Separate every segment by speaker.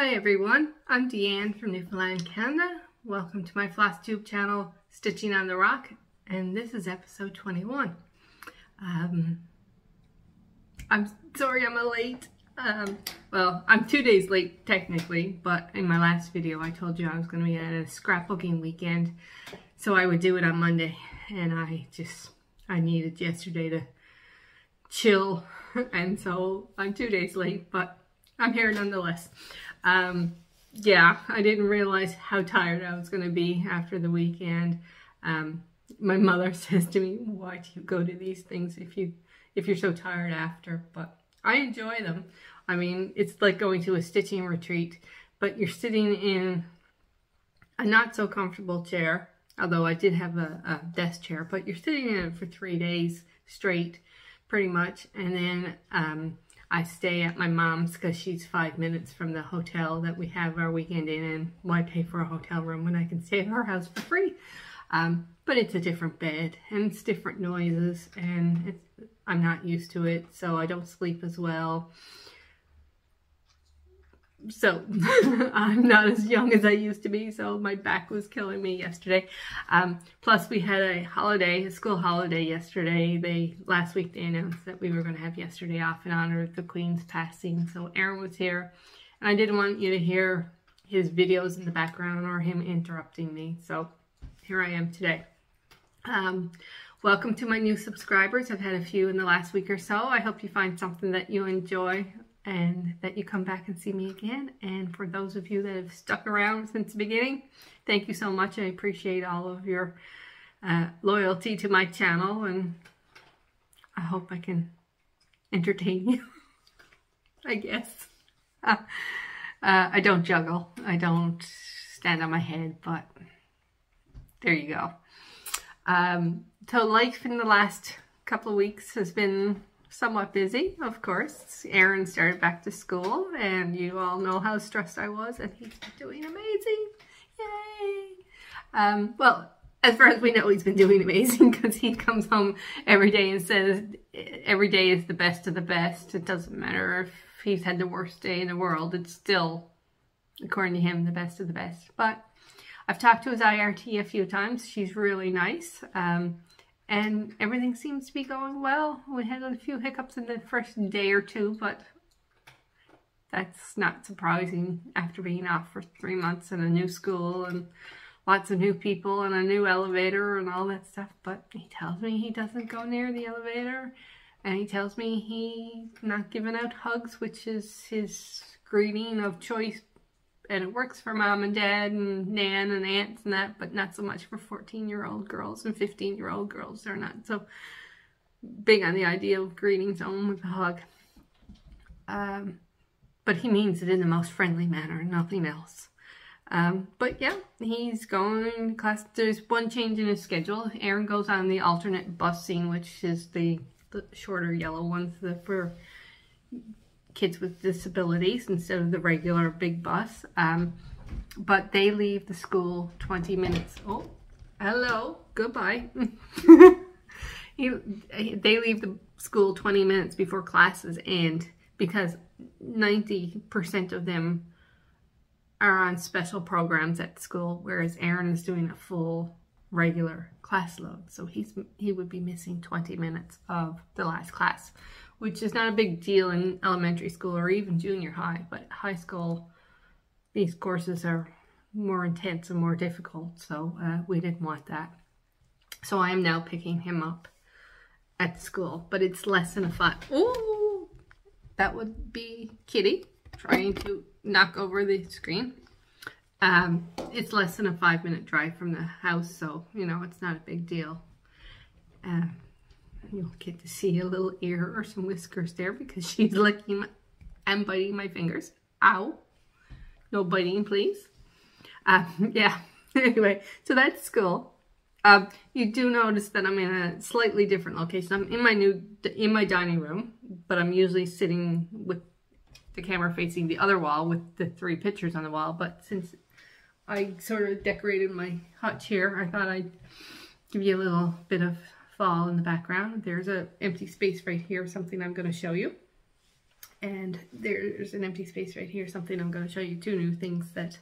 Speaker 1: Hi everyone, I'm Deanne from Newfoundland, Canada. Welcome to my FlossTube channel, Stitching on the Rock, and this is episode 21. I'm sorry I'm late. Well, I'm 2 days late technically, but in my last video I told you I was going to be at a scrapbooking weekend, so I would do it on Monday, and I needed yesterday to chill, and so I'm 2 days late, but I'm here nonetheless. Yeah, I didn't realize how tired I was going to be after the weekend. My mother says to me, why do you go to these things if you're so tired after? But I enjoy them. I mean, it's like going to a stitching retreat, but you're sitting in a not so comfortable chair, although I did have a desk chair, but you're sitting in it for 3 days straight, pretty much. And then I stay at my mom's because she's 5 minutes from the hotel that we have our weekend in, and why pay for a hotel room when I can stay at her house for free? But it's a different bed and it's different noises, and I'm not used to it, so I don't sleep as well. So I'm not as young as I used to be, so my back was killing me yesterday. Plus we had a school holiday yesterday. Last week they announced that we were going to have yesterday off in honor of the Queen's passing. So Aaron was here, and I didn't want you to hear his videos in the background or him interrupting me. So here I am today. Welcome to my new subscribers. I've had a few in the last week or so. I hope you find something that you enjoy and that you come back and see me again. And for those of you that have stuck around since the beginning, thank you so much. I appreciate all of your loyalty to my channel, and I hope I can entertain you, I guess. I don't juggle. I don't stand on my head, but there you go. So life in the last couple of weeks has been somewhat busy, of course. Aaron started back to school, and you all know how stressed I was, and he's doing amazing. Yay! Well, as far as we know, he's been doing amazing, because he comes home every day and says every day is the best of the best. It doesn't matter if he's had the worst day in the world, it's still, according to him, the best of the best. But I've talked to his IRT a few times. She's really nice. And everything seems to be going well. We had a few hiccups in the first day or two, but that's not surprising after being off for 3 months in a new school and lots of new people and a new elevator and all that stuff. But he tells me he doesn't go near the elevator, and he tells me he's not giving out hugs, which is his greeting of choice. And it works for mom and dad and nan and aunts and that, but not so much for 14-year-old girls and 15-year-old girls. They're not so big on the idea of greeting someone with a hug. But he means it in the most friendly manner, nothing else. But yeah, he's going to class. There's one change in his schedule. Aaron goes on the alternate busing, which is the shorter yellow ones for kids with disabilities instead of the regular big bus. But they leave the school 20 minutes. Oh, hello, goodbye. They leave the school 20 minutes before classes end, because 90% of them are on special programs at school, whereas Aaron is doing a full regular class load. So he would be missing 20 minutes of the last class, which is not a big deal in elementary school or even junior high, but high school, these courses are more intense and more difficult, so we didn't want that. So I am now picking him up at school, but it's less than a 5. Ooh, that would be Kitty trying to knock over the screen. It's less than a 5-minute drive from the house, so, you know, it's not a big deal. You'll get to see a little ear or some whiskers there, because she's licking and biting my fingers. Ow. No biting, please. Yeah. Anyway, so that's school. You do notice that I'm in a slightly different location. I'm in my dining room, but I'm usually sitting with the camera facing the other wall with the 3 pictures on the wall. But since I sort of decorated my hot chair, I thought I'd give you a little bit of fall in the background. There's an empty space right here, something I'm going to show you. And there's an empty space right here, something I'm going to show you, 2 new things that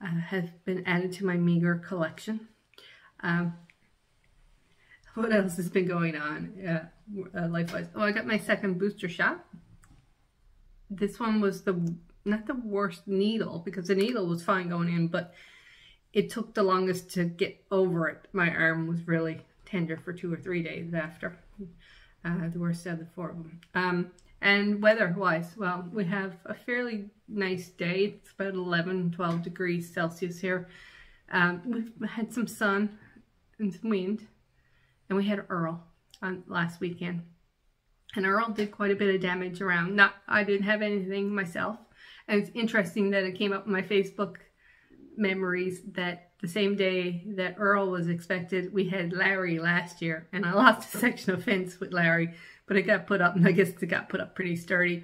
Speaker 1: have been added to my meager collection. What else has been going on life-wise? Oh, I got my 2nd booster shot. This one was not the worst needle, because the needle was fine going in, but it took the longest to get over it. My arm was really tender for 2 or 3 days after. The worst out of the 4 of them. And weather-wise, well, we have a fairly nice day. It's about 11, 12 degrees Celsius here. We've had some sun and some wind, and we had Earl on last weekend. And Earl did quite a bit of damage around. I didn't have anything myself. And it's interesting that it came up in my Facebook memories that the same day that Earl was expected, we had Larry last year. And I lost a section of fence with Larry, but it got put up, and I guess it got put up pretty sturdy.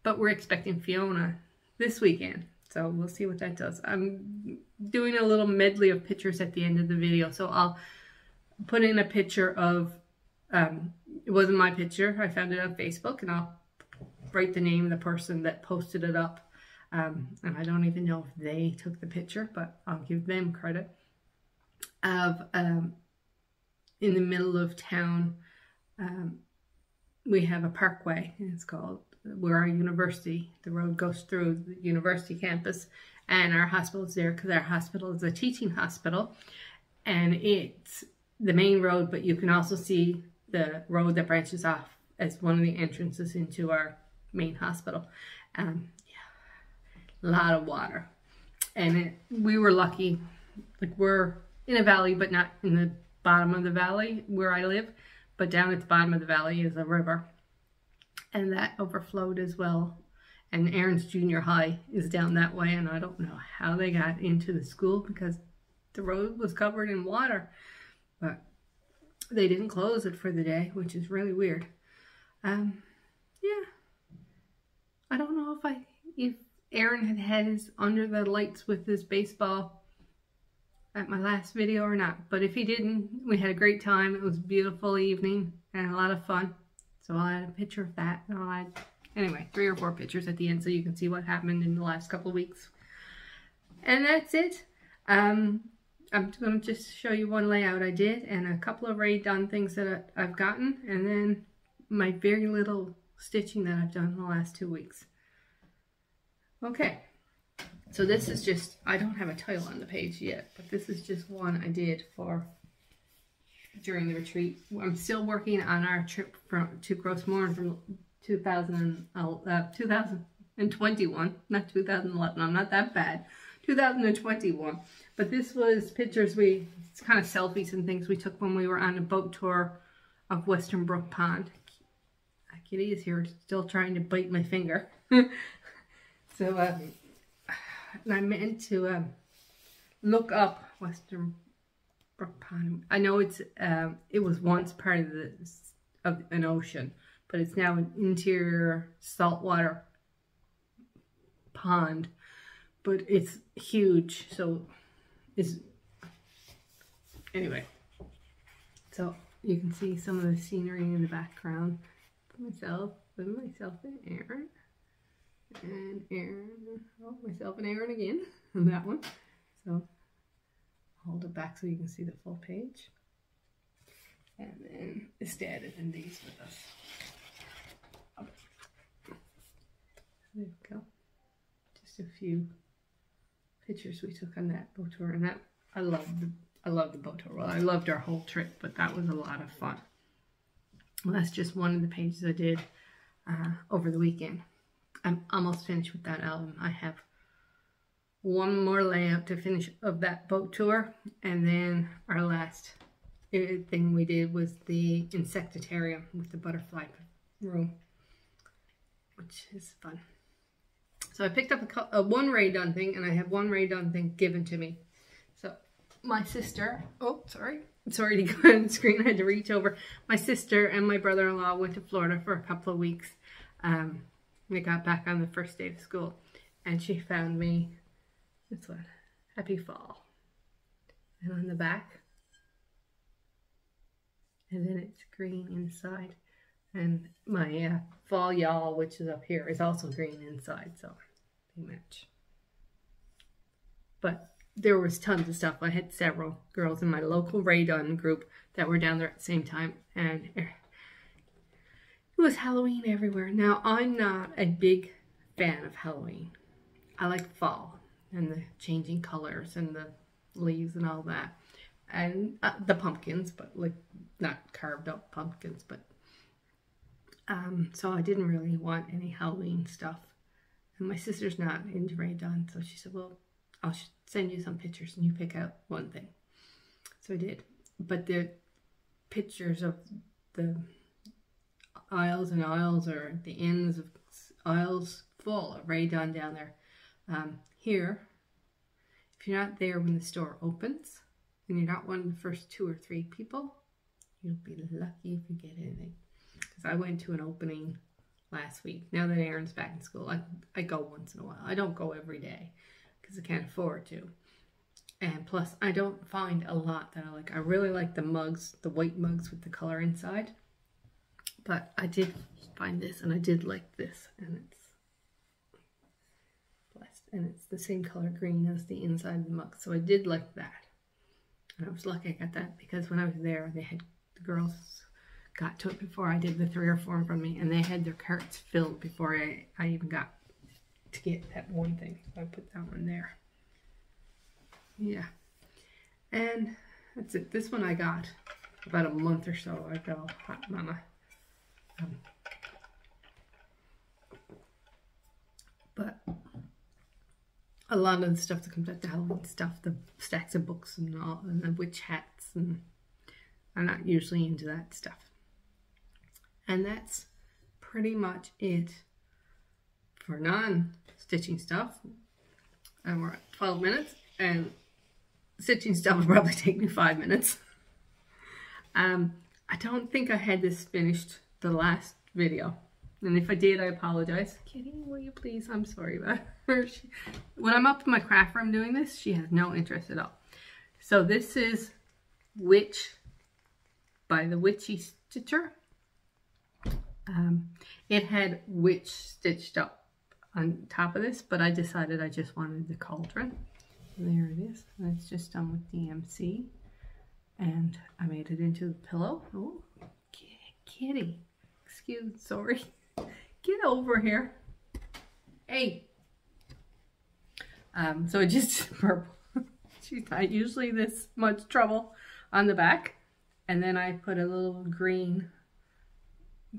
Speaker 1: But we're expecting Fiona this weekend, so we'll see what that does. I'm doing a little medley of pictures at the end of the video, so I'll put in a picture of, it wasn't my picture, I found it on Facebook, and I'll write the name of the person that posted it up. And I don't even know if they took the picture, but I'll give them credit. Of in the middle of town, we have a parkway, and it's called where our university, the road goes through the university campus, and our hospital is there because our hospital is a teaching hospital, and it's the main road, but you can also see the road that branches off as one of the entrances into our main hospital. Yeah, a lot of water, and we were lucky, like we're in a valley, but not in the bottom of the valley where I live, but down at the bottom of the valley is a river, and that overflowed as well. And Aaron's junior high is down that way, and I don't know how they got into the school because the road was covered in water, but they didn't close it for the day, which is really weird. Yeah, I don't know if Aaron had his under the lights with his baseball at my last video or not, but if he didn't, we had a great time. It was a beautiful evening and a lot of fun, so I'll add a picture of that, and I'll add, anyway, 3 or 4 pictures at the end so you can see what happened in the last couple of weeks. And that's it. I'm going to just show you one layout I did and a couple of already done things that I've gotten, and then my very little stitching that I've done in the last 2 weeks. Okay, so this is just, I don't have a title on the page yet, but this is just one I did for during the retreat. I'm still working on our trip to Grossmorn from 2021, not 2011, I'm not that bad, 2021. But this was pictures it's kind of selfies and things we took when we were on a boat tour of Western Brook Pond. Kitty is here still trying to bite my finger. So I meant to look up Western Brook Pond. I know it was once part of an ocean, but it's now an interior saltwater pond, but it's huge, so anyway, so you can see some of the scenery in the background. Myself and Aaron, myself and Aaron again on that one. So hold it back so you can see the full page. And then Estad is in these with us. There we go. Just a few pictures we took on that boat tour, and that I loved the boat tour. Well, I loved our whole trip, but that was a lot of fun. Well, that's just one of the pages I did over the weekend. I'm almost finished with that album. I have one more layout to finish of that boat tour, and then our last thing we did was the insectarium with the butterfly room, which is fun. So I picked up a one Ray Dunn thing, and I have one Ray Dunn thing given to me. So my sister, oh sorry, it's already gone on the screen, I had to reach over. My sister and my brother-in-law went to Florida for a couple of weeks. They got back on the first day of school, and she found me this one, Happy Fall. And on the back, and then it's green inside. And my fall y'all, which is up here, is also green inside, so they match. But there was tons of stuff. I had several girls in my local Raydon group that were down there at the same time, and it was Halloween everywhere. Now, I'm not a big fan of Halloween. I like fall and the changing colors and the leaves and all that, and the pumpkins, but like not carved up pumpkins. But so I didn't really want any Halloween stuff, and my sister's not into Raydon, so she said, well, I'll send you some pictures and you pick out one thing. So I did, but the pictures of the aisles and aisles, or the ends of aisles, full of Raydon down there. Here, if you're not there when the store opens, and you're not one of the first 2 or 3 people, you'll be lucky if you get anything. Because I went to an opening last week. Now that Aaron's back in school, I go once in a while. I don't go every day because I can't afford to. And plus, I don't find a lot that I like. I really like the mugs, the white mugs with the color inside. But I did find this, and I did like this, and it's blessed, and it's the same color green as the inside of the mug. So I did like that, and I was lucky I got that, because when I was there, the girls got to it before I did, the 3 or 4 in front of me, and they had their carts filled before I even got to get that one thing. So I put that one there. Yeah, and that's it. This one I got about a month or so ago. Hot Mama. But a lot of the stuff that comes out, the Halloween stuff, the stacks of books and all, and the witch hats, and I'm not usually into that stuff. And that's pretty much it for non-stitching stuff. And we're at 12 minutes, and stitching stuff will probably take me 5 minutes. I don't think I had this finished the last video, and if I did, I apologize. Kitty, will you please? I'm sorry about her. When I'm up in my craft room doing this, she has no interest at all. So this is Witch by the Witchy Stitcher. It had Witch stitched up on top of this, but I decided I just wanted the Cauldron. There it is. That's just done with DMC, and I made it into the pillow. Oh, kitty. Sorry. Get over here. Hey. So it just purple. She's not usually this much trouble on the back. And then I put a little green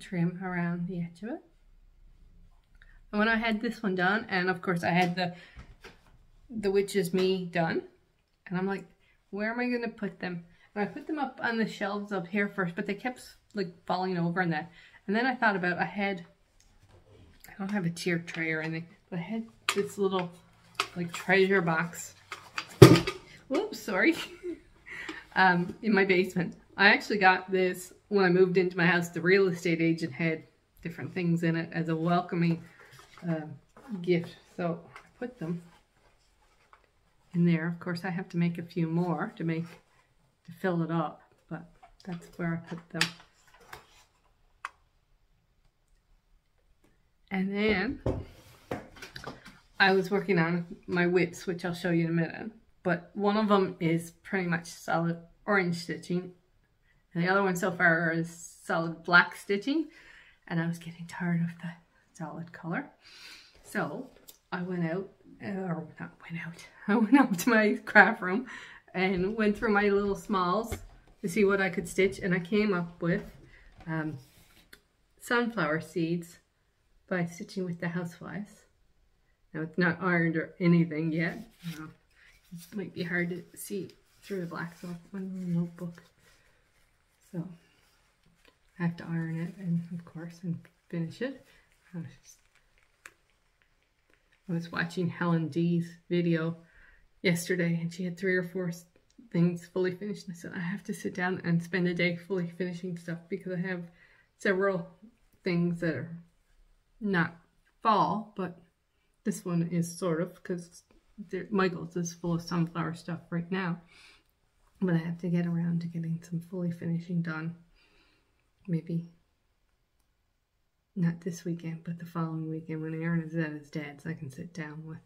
Speaker 1: trim around the edge of it. And when I had this one done, and of course I had the Witch is Me done, and I'm like, where am I going to put them? And I put them up on the shelves up here first, but they kept like falling over and that. And then I thought about, I don't have a tier tray or anything, but I had this little like treasure box. Whoops, sorry. In my basement. I actually got this when I moved into my house. The real estate agent had different things in it as a welcoming gift. So I put them in there. Of course, I have to make a few more to fill it up, but that's where I put them. And then I was working on my whips, which I'll show you in a minute. But one of them is pretty much solid orange stitching, and the other one so far is solid black stitching. And I was getting tired of the solid color, so I went out, I went up to my craft room and went through my little smalls to see what I could stitch, and I came up with sunflower seeds by stitching with the Housewives. Now it's not ironed or anything yet. It might be hard to see through the black, so my little notebook. So I have to iron it, and of course, and finish it. I was watching Helen D's video yesterday, and she had 3 or 4 things fully finished. And I said, I have to sit down and spend a day fully finishing stuff, because I have several things that are not fall, but this one is sort of, because Michael's is full of sunflower stuff right now. But I have to get around to getting some fully finishing done. Maybe not this weekend, but the following weekend when Aaron is at his dad's, I can sit down with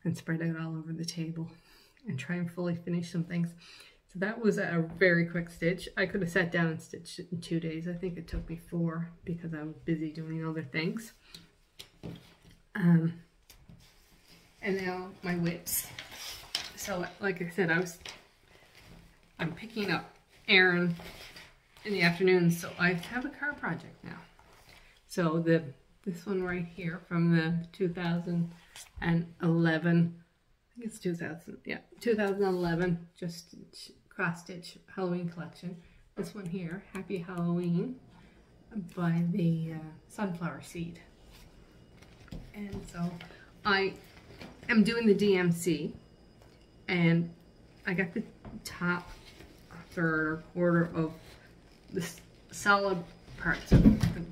Speaker 1: and spread out all over the table and try and fully finish some things. So that was a very quick stitch. I could have sat down and stitched it in 2 days. I think it took me 4 because I was busy doing other things. And now my whips. So like I said, I'm picking up Aaron in the afternoon, so I have a car project now. So this one right here from the 2011, I think it's 2011, just cross stitch Halloween collection. This one here, Happy Halloween, by the Sunflower Seed. And so I am doing the DMC, and I got the top third or quarter of the solid parts of the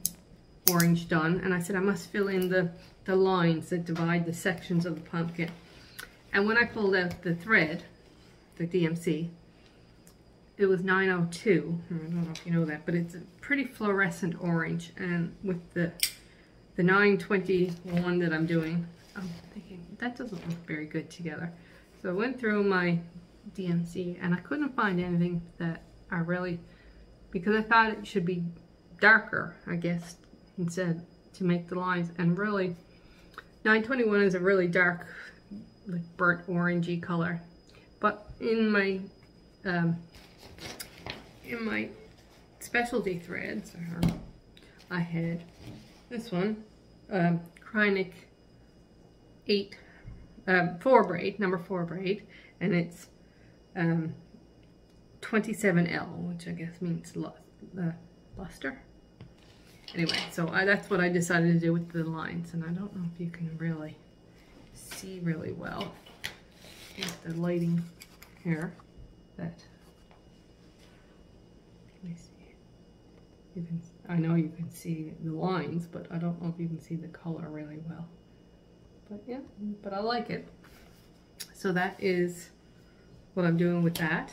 Speaker 1: orange done, and I said I must fill in the lines that divide the sections of the pumpkin. And when I pulled out the thread, the DMC, it was 902. I don't know if you know that, but it's a pretty fluorescent orange, and with the 921 that I'm doing, I'm thinking that doesn't look very good together. So I went through my DMC and I couldn't find anything that I really, because I thought it should be darker, I guess, instead, to make the lines. And really 921 is a really dark, like burnt orangey color. But in my specialty threads, I had this one, Krynic 4 braid, number 4 braid, and it's 27L, which I guess means luster. Anyway, so that's what I decided to do with the lines, and I don't know if you can really see really well with the lighting here. Let me see. I know you can see the lines, but I don't know if you can see the color really well. But yeah, but I like it. So that is what I'm doing with that.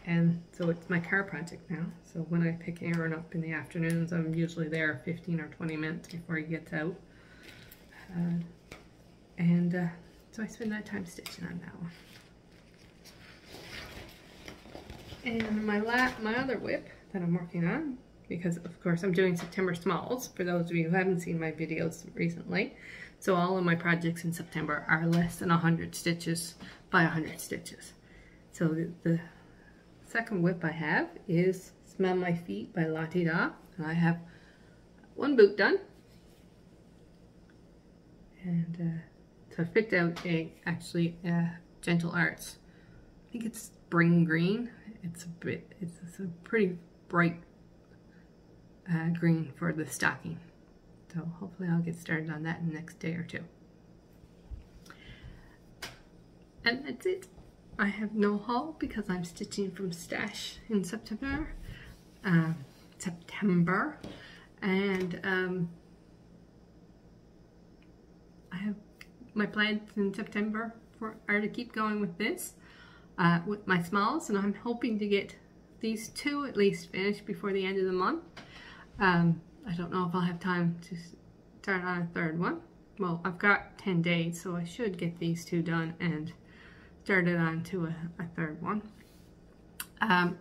Speaker 1: And so it's my car project now. So when I pick Aaron up in the afternoons, I'm usually there 15 or 20 minutes before he gets out. So I spend that time stitching on that one. And my other whip that I'm working on, because of course I'm doing September smalls, for those of you who haven't seen my videos recently. So all of my projects in September are less than 100 stitches by 100 stitches. So the second whip I have is Smell My Feet by Lottie Da, and I have 1 boot done. And so I picked out actually Gentle Arts. I think it's spring green. It's a pretty bright green for the stocking. So hopefully I'll get started on that in the next day or 2. And that's it. I have no haul because I'm stitching from stash in September. And I have my plans in September are to keep going with this, with my smalls, and I'm hoping to get these 2 at least finished before the end of the month. I don't know if I'll have time to start on a 3rd one. Well, I've got 10 days, so I should get these 2 done and started on to a 3rd one.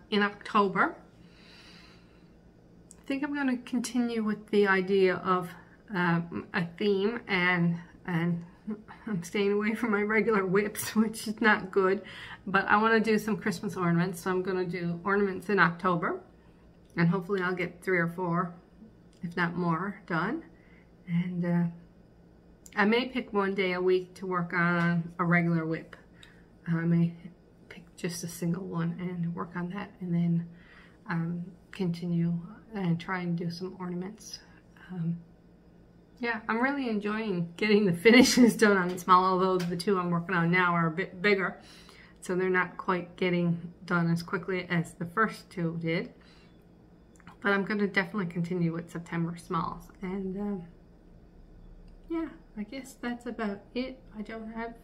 Speaker 1: In October, I think I'm going to continue with the idea of a theme, and I'm staying away from my regular whips, which is not good, but I want to do some Christmas ornaments, so I'm going to do ornaments in October, and hopefully I'll get 3 or 4, if not more, done. And I may pick 1 day a week to work on a regular whip. I may pick just a single one and work on that, and then continue and try and do some ornaments. Yeah, I'm really enjoying getting the finishes done on the small, although the 2 I'm working on now are a bit bigger, so they're not quite getting done as quickly as the first 2 did. But I'm going to definitely continue with September smalls. And yeah, I guess that's about it. I don't have...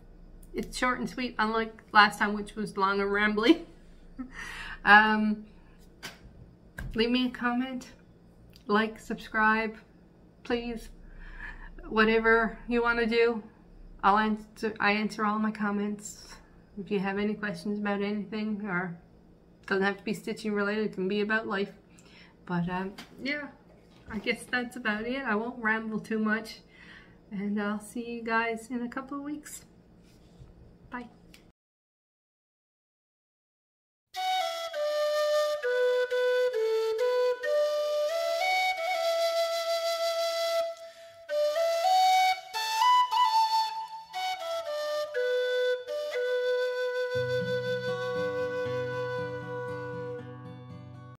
Speaker 1: It's short and sweet, unlike last time, which was long and rambly. Leave me a comment, like, subscribe, please, whatever you want to do, I answer all my comments. If you have any questions about anything, or doesn't have to be stitching related, it can be about life. But yeah, I guess that's about it. I won't ramble too much, and I'll see you guys in a couple of weeks. Bye.